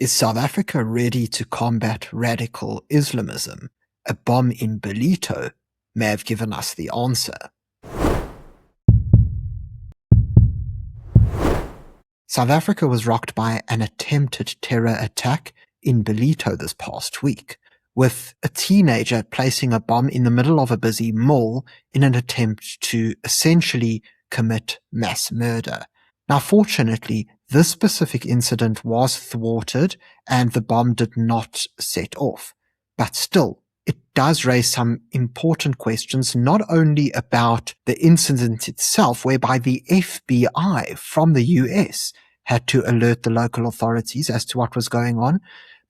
Is South Africa ready to combat radical Islamism? A bomb in Ballito may have given us the answer. South Africa was rocked by an attempted terror attack in Ballito this past week, with a teenager placing a bomb in the middle of a busy mall in an attempt to essentially commit mass murder. Now, fortunately, this specific incident was thwarted and the bomb did not set off. But still, it does raise some important questions, not only about the incident itself, whereby the FBI from the US had to alert the local authorities as to what was going on,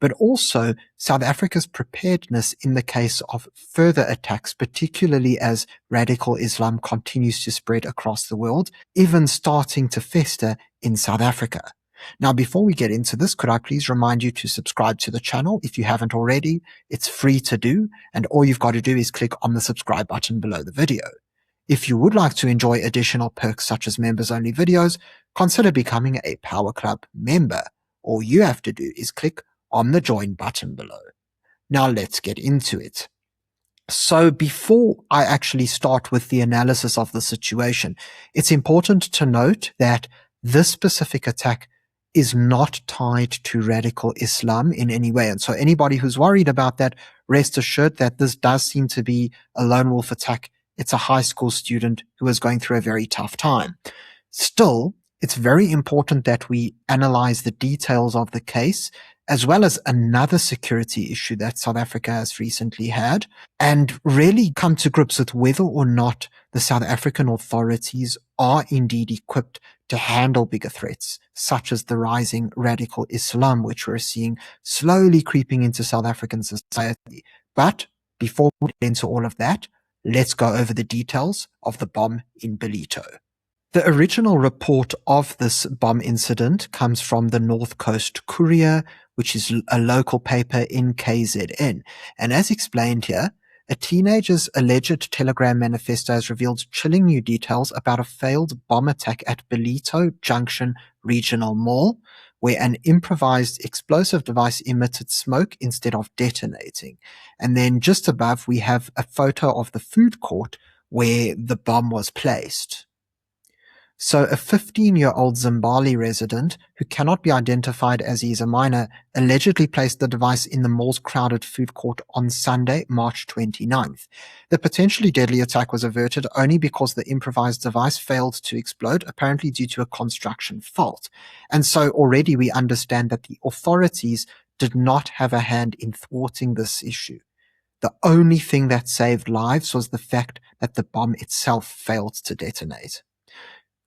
but also South Africa's preparedness in the case of further attacks, particularly as radical Islam continues to spread across the world, even starting to fester in South Africa. Now, before we get into this, could I please remind you to subscribe to the channel if you haven't already? It's free to do, and all you've got to do is click on the subscribe button below the video. If you would like to enjoy additional perks such as members-only videos, consider becoming a Power Club member. All you have to do is click on the join button below. Now let's get into it. So before I actually start with the analysis of the situation, it's important to note that this specific attack is not tied to radical Islam in any way. And so anybody who's worried about that, rest assured that this does seem to be a lone wolf attack. It's a high school student who is going through a very tough time. Still, it's very important that we analyze the details of the case, as well as another security issue that South Africa has recently had, and really come to grips with whether or not the South African authorities are indeed equipped to handle bigger threats, such as the rising radical Islam, which we're seeing slowly creeping into South African society. But before we get into all of that, let's go over the details of the bomb in Ballito. The original report of this bomb incident comes from the North Coast Courier, which is a local paper in KZN. And as explained here, a teenager's alleged Telegram manifesto has revealed chilling new details about a failed bomb attack at Ballito Junction Regional Mall, where an improvised explosive device emitted smoke instead of detonating. And then just above, we have a photo of the food court where the bomb was placed. So a 15-year-old Zimbabwe resident who cannot be identified as he is a minor allegedly placed the device in the mall's crowded food court on Sunday, March 29th. The potentially deadly attack was averted only because the improvised device failed to explode, apparently due to a construction fault. And so already we understand that the authorities did not have a hand in thwarting this issue. The only thing that saved lives was the fact that the bomb itself failed to detonate.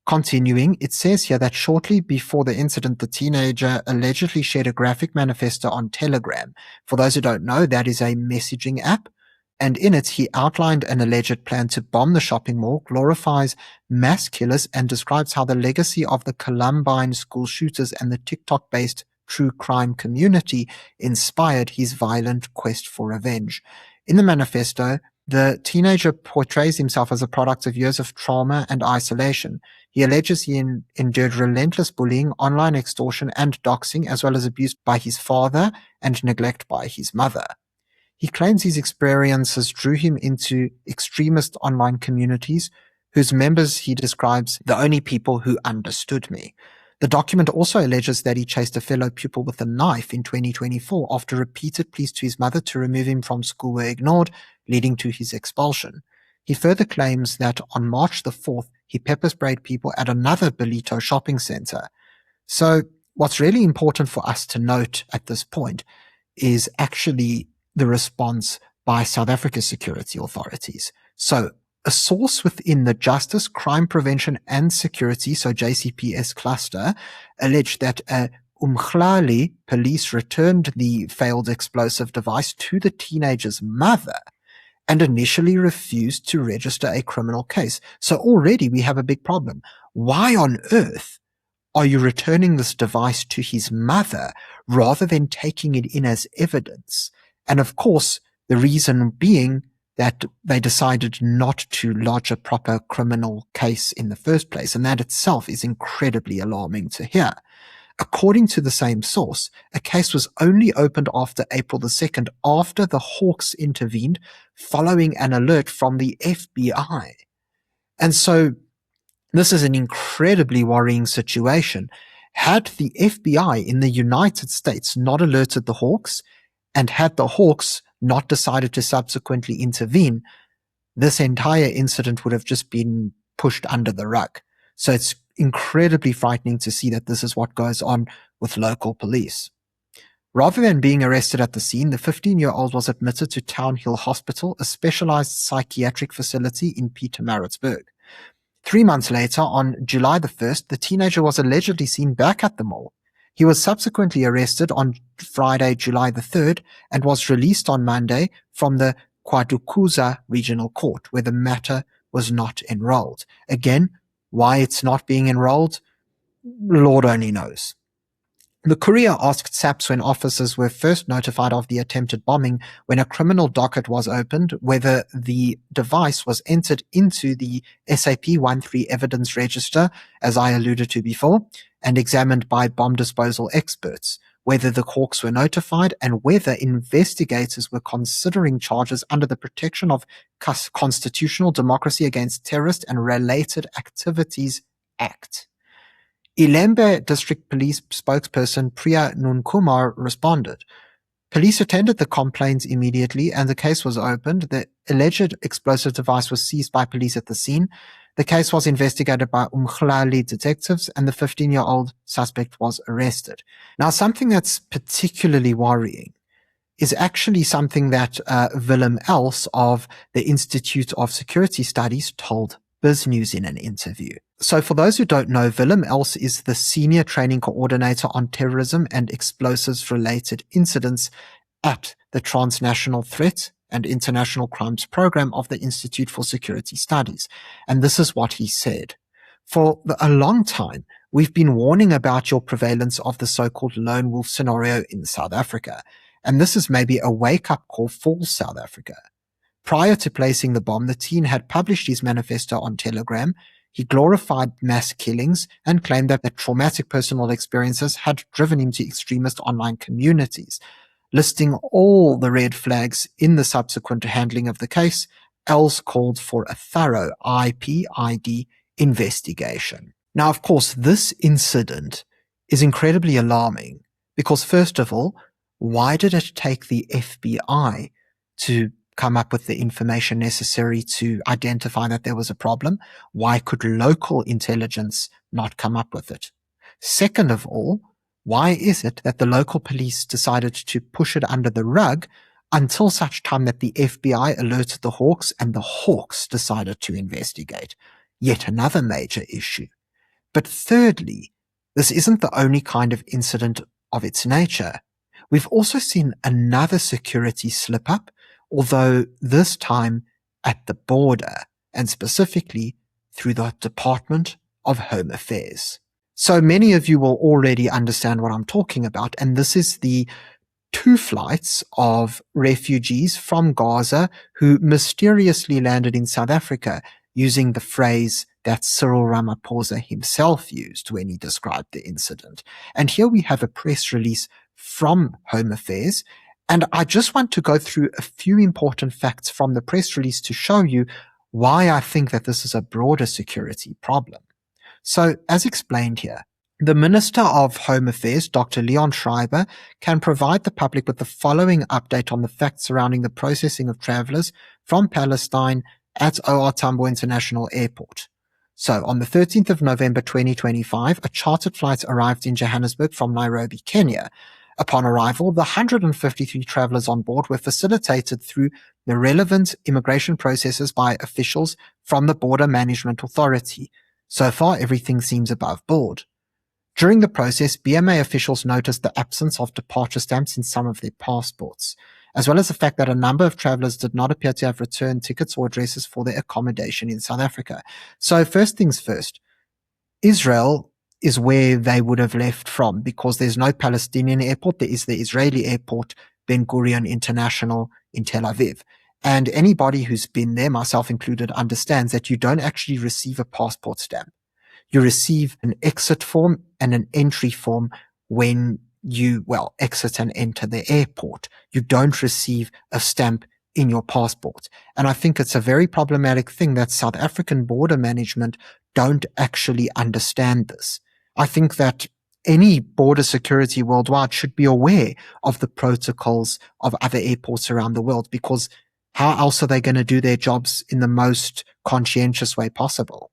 Continuing, it says here that shortly before the incident, the teenager allegedly shared a graphic manifesto on Telegram. For those who don't know, that is a messaging app. And in it, he outlined an alleged plan to bomb the shopping mall, glorifies mass killers, and describes how the legacy of the Columbine school shooters and the TikTok-based true crime community inspired his violent quest for revenge. In the manifesto, the teenager portrays himself as a product of years of trauma and isolation. He alleges he endured relentless bullying, online extortion, and doxing, as well as abuse by his father and neglect by his mother. He claims his experiences drew him into extremist online communities, whose members he describes the only people who understood me. The document also alleges that he chased a fellow pupil with a knife in 2024 after repeated pleas to his mother to remove him from school were ignored, leading to his expulsion. He further claims that on March the 4th, he pepper sprayed people at another Ballito shopping center. So what's really important for us to note at this point is actually the response by South Africa's security authorities. So a source within the Justice, Crime Prevention and Security, so JCPS cluster, alleged that Umhlali police returned the failed explosive device to the teenager's mother and initially refused to register a criminal case. So already we have a big problem. Why on earth are you returning this device to his mother rather than taking it in as evidence? And of course, the reason being that they decided not to lodge a proper criminal case in the first place. And that itself is incredibly alarming to hear. According to the same source, a case was only opened after April the 2nd, after the Hawks intervened following an alert from the FBI. And so this is an incredibly worrying situation. Had the FBI in the United States not alerted the Hawks, and had the Hawks not decided to subsequently intervene, this entire incident would have just been pushed under the rug. So it's incredibly frightening to see that this is what goes on with local police. Rather than being arrested at the scene, the 15-year-old was admitted to Town Hill Hospital, a specialized psychiatric facility in Pietermaritzburg. 3 months later, on July the 1st, the teenager was allegedly seen back at the mall. He was subsequently arrested on Friday, July the 3rd, and was released on Monday from the Kwadukuza Regional Court, where the matter was not enrolled. Again, why it's not being enrolled, Lord only knows. The Courier asked SAPS, when officers were first notified of the attempted bombing, when a criminal docket was opened, whether the device was entered into the SAP-13 evidence register, as I alluded to before, and examined by bomb disposal experts, whether the Hawks were notified, and whether investigators were considering charges under the Protection of Constitutional Democracy Against Terrorist and Related Activities Act. Ilembe District Police spokesperson Priya Nunkumar responded. Police attended the complaints immediately and the case was opened. The alleged explosive device was seized by police at the scene. The case was investigated by Umhlali detectives and the 15-year-old suspect was arrested. Now, something that's particularly worrying is actually something that Willem Els of the Institute of Security Studies told BizNews in an interview. So for those who don't know, Willem Els is the Senior Training Coordinator on Terrorism and Explosives-Related Incidents at the Transnational Threat and International Crimes Program of the Institute for Security Studies. And this is what he said. For a long time, we've been warning about your prevalence of the so-called lone wolf scenario in South Africa. And this is maybe a wake-up call for South Africa. Prior to placing the bomb, the teen had published his manifesto on Telegram. He glorified mass killings and claimed that traumatic personal experiences had driven him to extremist online communities. Listing all the red flags in the subsequent handling of the case, Els called for a thorough IPID investigation. Now, of course, this incident is incredibly alarming because, first of all, why did it take the FBI to come up with the information necessary to identify that there was a problem? Why could local intelligence not come up with it? Second of all, why is it that the local police decided to push it under the rug until such time that the FBI alerted the Hawks and the Hawks decided to investigate? Yet another major issue. But thirdly, this isn't the only kind of incident of its nature. We've also seen another security slip-up, although this time at the border, and specifically through the Department of Home Affairs. So many of you will already understand what I'm talking about, and this is the 2 flights of refugees from Gaza who mysteriously landed in South Africa using the phrase that Cyril Ramaphosa himself used when he described the incident. And here we have a press release from Home Affairs, and I just want to go through a few important facts from the press release to show you why I think that this is a broader security problem. So, as explained here, the Minister of Home Affairs, Dr. Leon Schreiber, can provide the public with the following update on the facts surrounding the processing of travelers from Palestine at OR Tambo International Airport. So, on the 13th of November 2025, a chartered flight arrived in Johannesburg from Nairobi, Kenya. Upon arrival, the 153 travelers on board were facilitated through the relevant immigration processes by officials from the Border Management Authority. So far, everything seems above board. During the process, BMA officials noticed the absence of departure stamps in some of their passports, as well as the fact that a number of travelers did not appear to have returned tickets or addresses for their accommodation in South Africa. So first things first, Israel is where they would have left from because there's no Palestinian airport. There is the Israeli airport, Ben Gurion International in Tel Aviv. And anybody who's been there, myself included, understands that you don't actually receive a passport stamp. You receive an exit form and an entry form when you, exit and enter the airport. You don't receive a stamp in your passport. And I think it's a very problematic thing that South African border management don't actually understand this. I think that any border security worldwide should be aware of the protocols of other airports around the world, because how else are they going to do their jobs in the most conscientious way possible?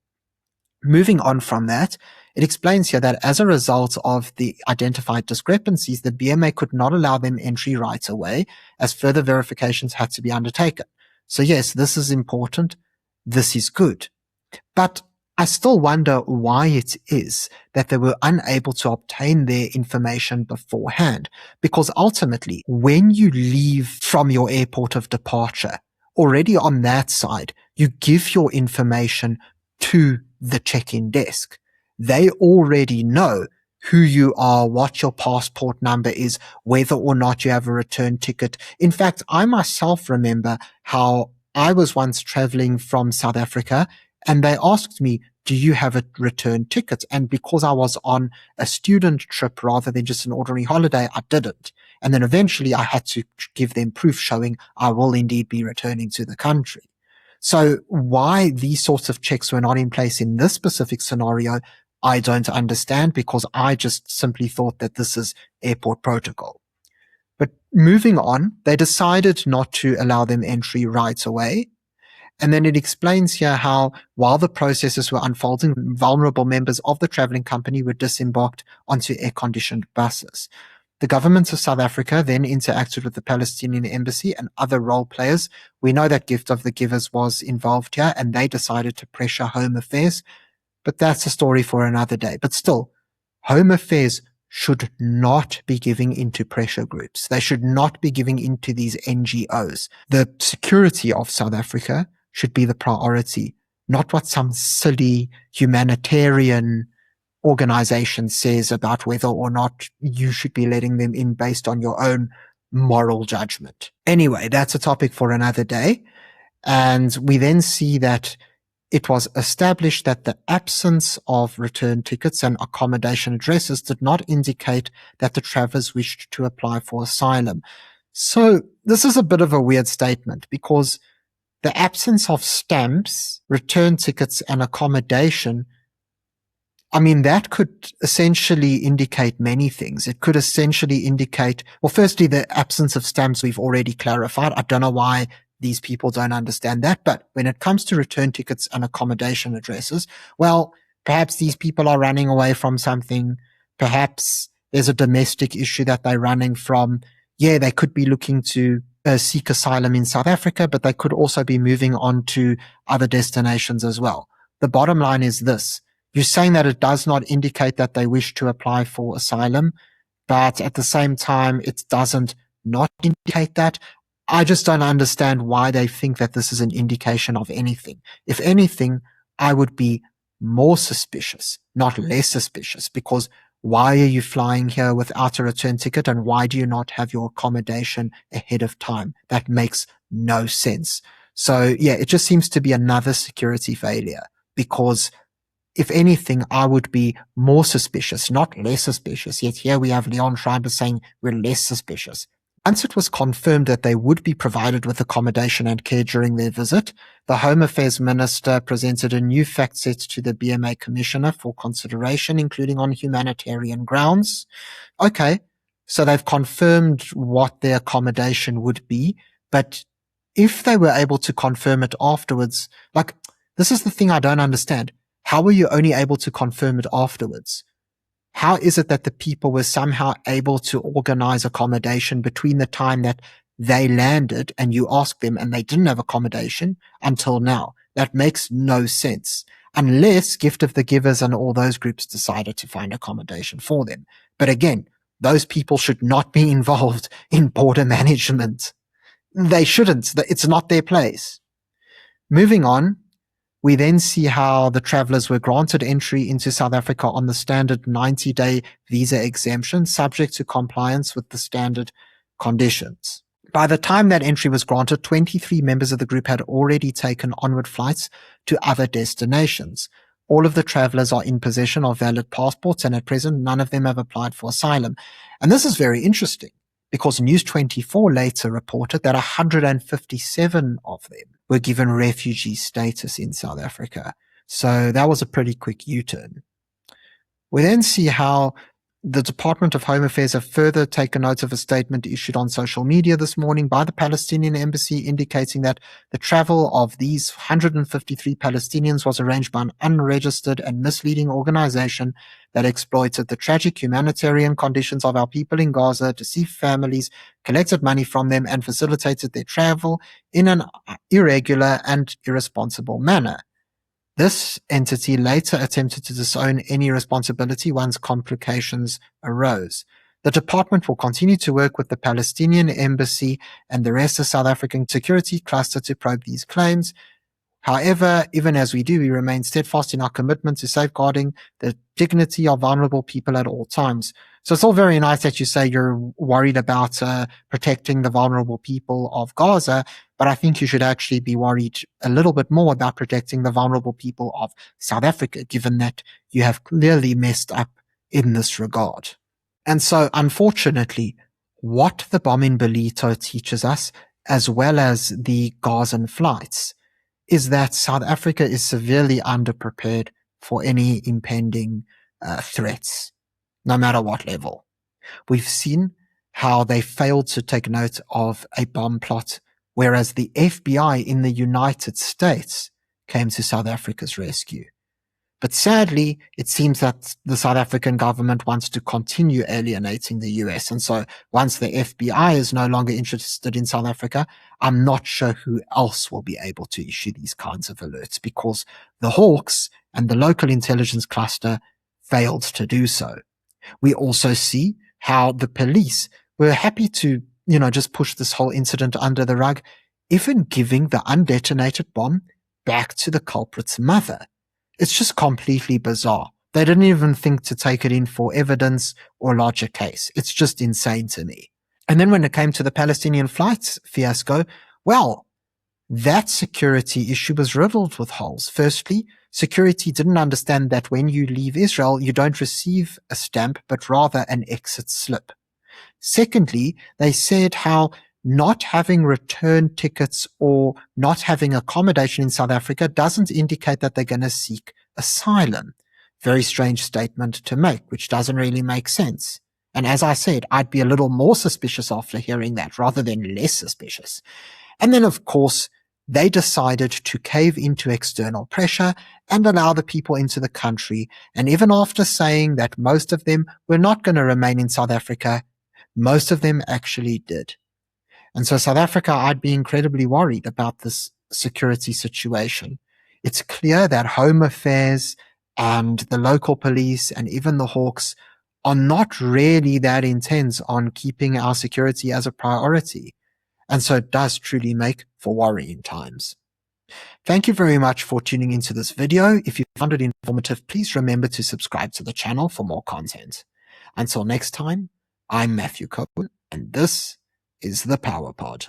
Moving on from that, it explains here that as a result of the identified discrepancies, the BMA could not allow them entry right away, as further verifications had to be undertaken. So yes, this is important. This is good. But I still wonder why it is that they were unable to obtain their information beforehand. Because ultimately, when you leave from your airport of departure, already on that side, you give your information to the check-in desk. They already know who you are, what your passport number is, whether or not you have a return ticket. In fact, I myself remember how I was once traveling from South Africa and they asked me, do you have a return ticket? And because I was on a student trip rather than just an ordinary holiday, I didn't. And then eventually I had to give them proof showing I will indeed be returning to the country. So why these sorts of checks were not in place in this specific scenario, I don't understand, because I just simply thought that this is airport protocol. But moving on, they decided not to allow them entry right away. And then it explains here how, while the processes were unfolding, vulnerable members of the traveling company were disembarked onto air-conditioned buses. The government of South Africa then interacted with the Palestinian embassy and other role players. We know that Gift of the Givers was involved here, and they decided to pressure Home Affairs. But that's a story for another day. But still, Home Affairs should not be giving into pressure groups. They should not be giving into these NGOs. The security of South Africa should be the priority, not what some silly humanitarian organization says about whether or not you should be letting them in based on your own moral judgment. Anyway, that's a topic for another day. And we then see that it was established that the absence of return tickets and accommodation addresses did not indicate that the travelers wished to apply for asylum. So this is a bit of a weird statement, because the absence of stamps, return tickets, and accommodation, I mean, that could essentially indicate many things. It could essentially indicate, well, firstly, the absence of stamps we've already clarified. I don't know why these people don't understand that. But when it comes to return tickets and accommodation addresses, well, perhaps these people are running away from something. Perhaps there's a domestic issue that they're running from. Yeah, they could be looking to seek asylum in South Africa, but they could also be moving on to other destinations as well. The bottom line is this. You're saying that it does not indicate that they wish to apply for asylum, but at the same time, it doesn't not indicate that. I just don't understand why they think that this is an indication of anything. If anything, I would be more suspicious, not less suspicious, because why are you flying here without a return ticket, and why do you not have your accommodation ahead of time? That makes no sense. So yeah, it just seems to be another security failure, because if anything, I would be more suspicious, not less suspicious. Yet here we have Leon Schreiber saying we're less suspicious. Once it was confirmed that they would be provided with accommodation and care during their visit, the Home Affairs Minister presented a new fact set to the BMA Commissioner for consideration, including on humanitarian grounds. Okay, so they've confirmed what their accommodation would be, but if they were able to confirm it afterwards, like, this is the thing I don't understand. How were you only able to confirm it afterwards? How is it that the people were somehow able to organize accommodation between the time that they landed and you asked them and they didn't have accommodation until now? That makes no sense. Unless Gift of the Givers and all those groups decided to find accommodation for them. But again, those people should not be involved in border management. They shouldn't. It's not their place. Moving on. We then see how the travelers were granted entry into South Africa on the standard 90-day visa exemption, subject to compliance with the standard conditions. By the time that entry was granted, 23 members of the group had already taken onward flights to other destinations. All of the travelers are in possession of valid passports, and at present, none of them have applied for asylum. And this is very interesting because News 24 later reported that 157 of them were given refugee status in South Africa. So that was a pretty quick U-turn. We then see how the Department of Home Affairs have further taken note of a statement issued on social media this morning by the Palestinian embassy indicating that the travel of these 153 Palestinians was arranged by an unregistered and misleading organization that exploited the tragic humanitarian conditions of our people in Gaza, deceived families, collected money from them, and facilitated their travel in an irregular and irresponsible manner. This entity later attempted to disown any responsibility once complications arose. The department will continue to work with the Palestinian embassy and the rest of South African security cluster to probe these claims. However, even as we do, we remain steadfast in our commitment to safeguarding the dignity of vulnerable people at all times. So it's all very nice that you say you're worried about protecting the vulnerable people of Gaza, but I think you should actually be worried a little bit more about protecting the vulnerable people of South Africa, given that you have clearly messed up in this regard. And so, unfortunately, what the bomb in Ballito teaches us, as well as the Gazan flights, is that South Africa is severely underprepared for any impending threats, no matter what level. We've seen how they failed to take note of a bomb plot, whereas the FBI in the United States came to South Africa's rescue. But sadly, it seems that the South African government wants to continue alienating the US. And so once the FBI is no longer interested in South Africa, I'm not sure who else will be able to issue these kinds of alerts, because the Hawks and the local intelligence cluster failed to do so. We also see how the police were happy to, just push this whole incident under the rug, even giving the undetonated bomb back to the culprit's mother. It's just completely bizarre. They didn't even think to take it in for evidence or lodge a case. It's just insane to me. And then when it came to the Palestinian flights fiasco, well, that security issue was riddled with holes. Firstly, security didn't understand that when you leave Israel, you don't receive a stamp, but rather an exit slip. Secondly, they said how not having return tickets or not having accommodation in South Africa doesn't indicate that they're going to seek asylum. Very strange statement to make, which doesn't really make sense. And as I said, I'd be a little more suspicious after hearing that rather than less suspicious. And then, of course, they decided to cave into external pressure and allow the people into the country. And even after saying that most of them were not going to remain in South Africa, most of them actually did. And so South Africa, I'd be incredibly worried about this security situation. It's clear that Home Affairs and the local police and even the Hawks are not really that intent on keeping our security as a priority. And so it does truly make for worrying times. Thank you very much for tuning into this video. If you found it informative, please remember to subscribe to the channel for more content. Until next time, I'm Matthew Cohen, and this is the Power Pod.